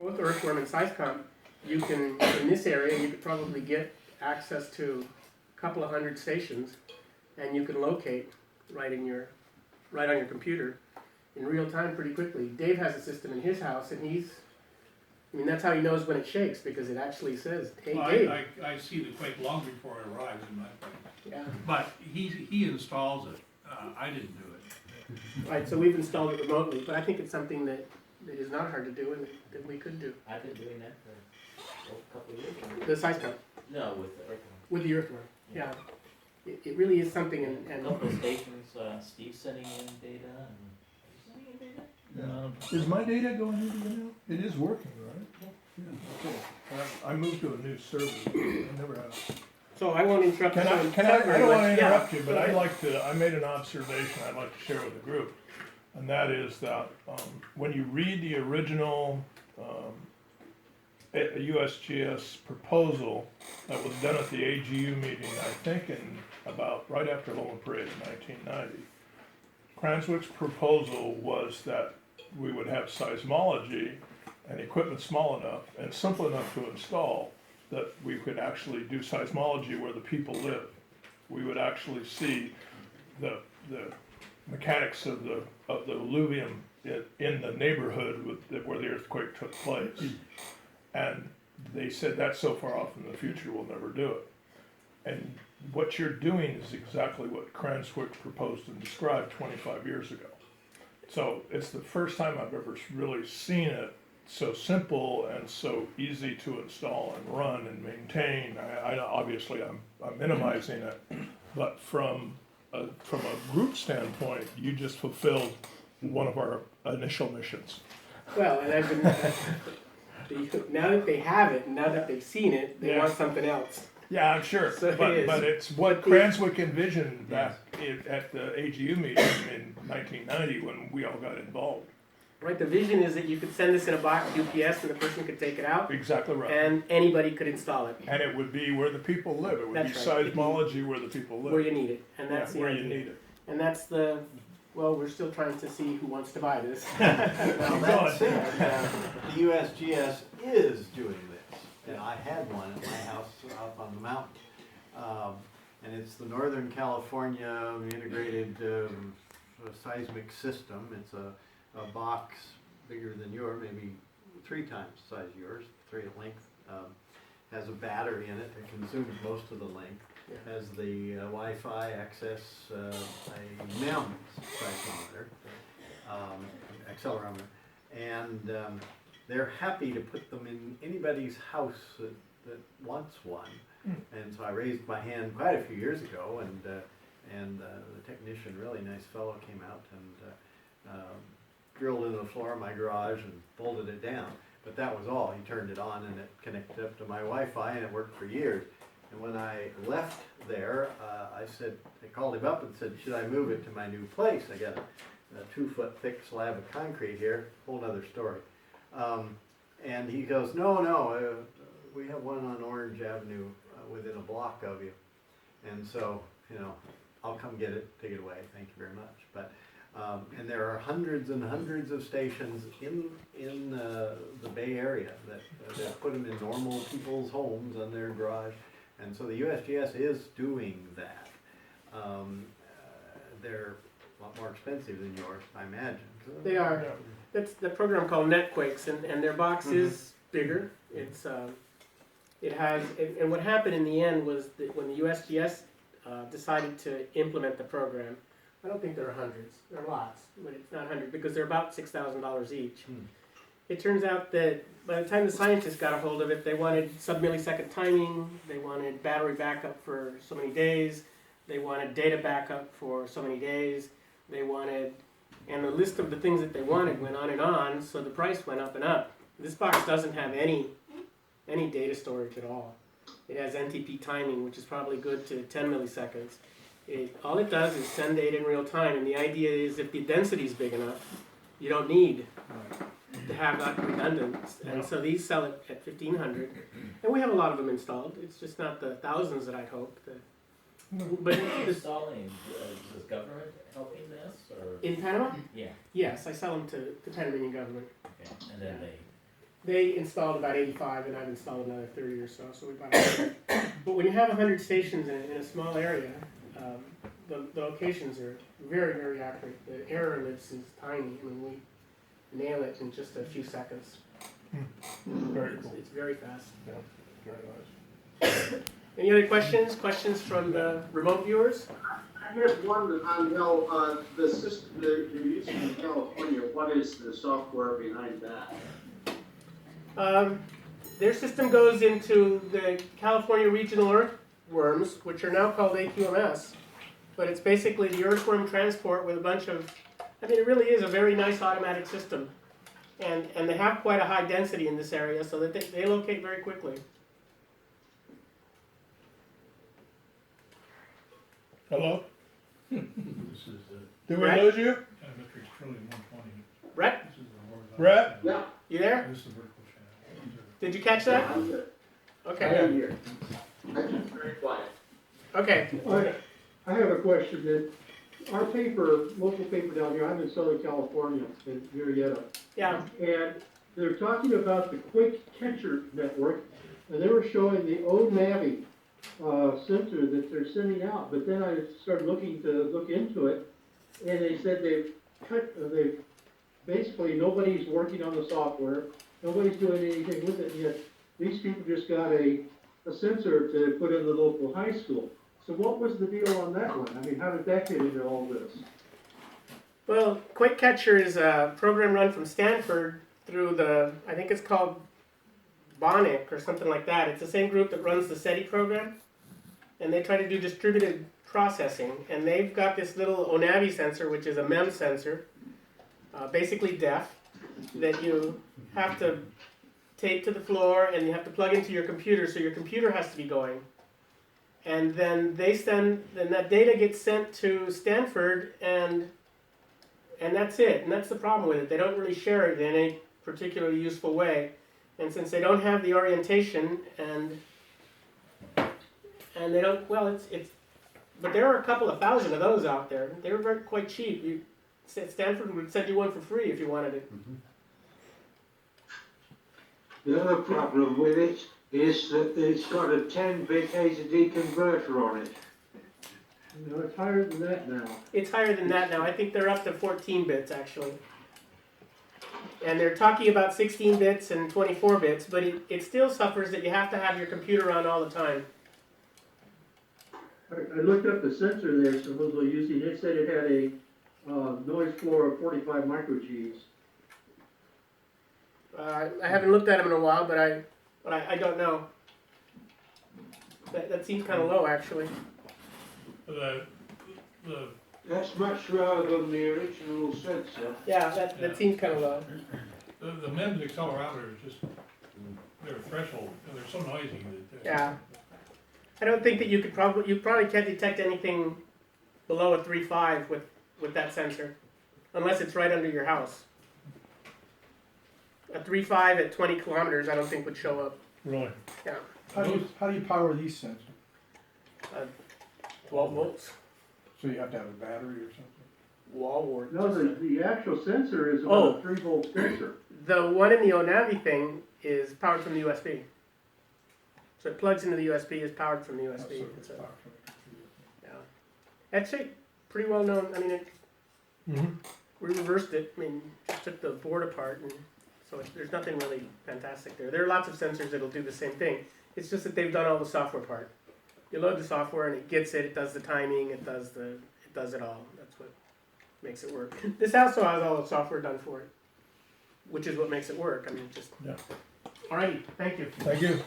Both Earthworm and Seiscom, you can, in this area, you could probably get access to a couple of hundred stations, and you can locate right on your computer in real time pretty quickly. Dave has a system in his house, and that's how he knows when it shakes, because it actually says, hey, Well, Dave. I see the quake long before it arrives in my place. Yeah. But he installs it, I didn't do it. Right, so we've installed it remotely, but I think it's something that is not hard to do and that we could do. I've been doing that for a couple of years. The Seiscom, No, with the Earthworm. with the Earthworm, yeah. It really is something, A and couple of stations, Steve's sending in data, and are you sending in data? Is my data going into the now? It is working, right? Yeah, okay. I moved to a new server. I never have. so I won't interrupt. I don't want to interrupt you, but I made an observation I'd like to share with the group. And that is that when you read the original USGS proposal that was done at the AGU meeting, I think in about right after Loma Parade in 1990, Cranswick's proposal was that we would have seismology and equipment small enough and simple enough to install that we could actually do seismology where the people live. We would actually see the mechanics of the alluvium in the neighborhood where the earthquake took place. And they said that's so far off in the future we'll never do it. And what you're doing is exactly what Cranswick proposed and described 25 years ago. So it's the first time I've ever really seen it so simple and so easy to install and run and maintain. Obviously I'm minimizing it, but from a group standpoint, you just fulfilled one of our initial missions. Well, and I've been, now that they have it, and now that they've seen it, they want something else. Yeah, I'm sure, So but it's what But Cranswick envisioned back at the AGU meeting in 1990 when we all got involved. Right, the vision is that you could send this in a box UPS and the person could take it out, Exactly right. and anybody could install it And it would be where the people live. It would That's be right. seismology where the people live. where you need it, and that's the where idea. you need it. And that's well, we're still trying to see who wants to buy this. Well, that said, the USGS is doing this, and I had one at my house up on the mountain. And it's the Northern California Integrated Seismic System. It's a box bigger than yours, maybe 3 times the size of yours, 3 at length. Has a battery in it that consumes most of the length. Has the Wi-Fi access, a MEMS seismometer, accelerometer, and they're happy to put them in anybody's house that wants one. And so I raised my hand quite a few years ago, and the technician, really nice fellow, came out and drilled into the floor of my garage and bolted it down. But that was all. He turned it on and it connected up to my Wi-Fi, and it worked for years. And when I left there, I called him up and said, should I move it to my new place? I got a 2-foot thick slab of concrete here, whole nother story. And he goes, no, we have one on Orange Avenue within a block of you. And so, I'll come get it, take it away, thank you very much. But and there are hundreds and hundreds of stations in the Bay Area that put them in normal people's homes on their garage. And so the USGS is doing that. They're a lot more expensive than yours, I imagine. They are. That's the program called Netquakes, and their box is bigger. It's it has, and what happened in the end was that when the USGS decided to implement the program, I don't think there are hundreds. There are lots, but it's not hundreds because they're about $6,000 each. It turns out that by the time the scientists got a hold of it, they wanted sub-millisecond timing, they wanted battery backup for so many days, they wanted data backup for so many days, and the list of the things that they wanted went on, so the price went up and up. This box doesn't have any data storage at all. It has NTP timing, which is probably good to 10 milliseconds. All it does is send data in real time, and the idea is if the density is big enough, you don't need to have that redundant. And so these sell it at $1,500, and we have a lot of them installed. It's just not the thousands that I'd hoped. But Installing, is government helping this, or? In Panama? Yeah, Yes, I sell them to the Panamanian government. okay, and then they They installed about 85, and I've installed another 30 or so. So we got 100. But when you have 100 stations in a small area, the locations are very, very accurate. The error ellipse is tiny. I mean, we nail it in just a few seconds. Very cool. It's very fast. Yeah, very nice. Any other questions? Questions from the remote viewers? I have one on the system that you're using in California. What is the software behind that? Their system goes into the California Regional Earthworms, which are now called AQMS. But it's basically the earthworm transport with a bunch of, I mean, it really is a very nice automatic system. And they have quite a high density in this area, so that they locate very quickly. Hello? This is the Did we Brett? lose you? telemetry trillion 120. Brett, This is the horizontal. Brett? Yeah, you there? This is the vertical channel. These are- Did you catch that? I'm good. I Okay. am here. I'm just very quiet. Okay. I have a question that our paper, local paper down here, I'm in Southern California, in Marietta, Yeah. and they're talking about the quick catcher network, and they were showing the ONAVI sensor that they're sending out, but then I started look into it, and they said they've basically nobody's working on the software, nobody's doing anything with it yet. These people just got a sensor to put in the local high school. So what was the deal on that one? I mean, how did that get into all this? Well, Quick Catcher is a program run from Stanford through I think it's called Bonic or something like that. It's the same group that runs the SETI program. And they try to do distributed processing. And they've got this little ONAVI sensor, which is a MEM sensor, basically deaf, that you have to tape to the floor and you have to plug into your computer, so your computer has to be going. And then then that data gets sent to Stanford, and that's it. And that's the problem with it. They don't really share it in any particularly useful way. And since they don't have the orientation and they don't, well, it's but there are a couple of thousand of those out there. They were quite cheap. Stanford would send you one for free if you wanted it. The other problem with it is that it's got a 10-bit A to D converter on it. You know, it's higher than that now. It's higher than that now. I think they're up to 14 bits actually. And they're talking about 16 bits and 24 bits, but it still suffers that you have to have your computer on all the time. I looked up the sensor they're supposedly using. They said it had a noise floor of 45 microGs. I haven't looked at them in a while, but I don't know. That seems kind of low actually. The That's much lower than the original sensor. Yeah, that seems kind of low. the MEMS accelerometer is just, they're threshold, and they're so noisy that. Yeah. I don't think that you probably can't detect anything below a 3.5 with that sensor, unless it's right under your house. A 3.5 at 20 kilometers, I don't think would show up. Really? Yeah, How do you power these sensors? 12 volts, So you have to have a battery or something? wall wart. No, the actual sensor is Oh. about a 3-volt sensor. The one in the ONAVI thing is powered from the USB. So it plugs into the USB, is powered from the Oh, so USB. it's So, powered from the computer. yeah. Actually, pretty well known. I mean, Mm-hmm. we reversed it. I mean, just took the board apart, and so there's nothing really fantastic there. There are lots of sensors that'll do the same thing. It's just that they've done all the software part. You load the software and it gets it. It does the timing. It does it all. That's what makes it work. This also has all the software done for it, which is what makes it work. I mean, just. Yeah. Alrighty, thank you. Thank you.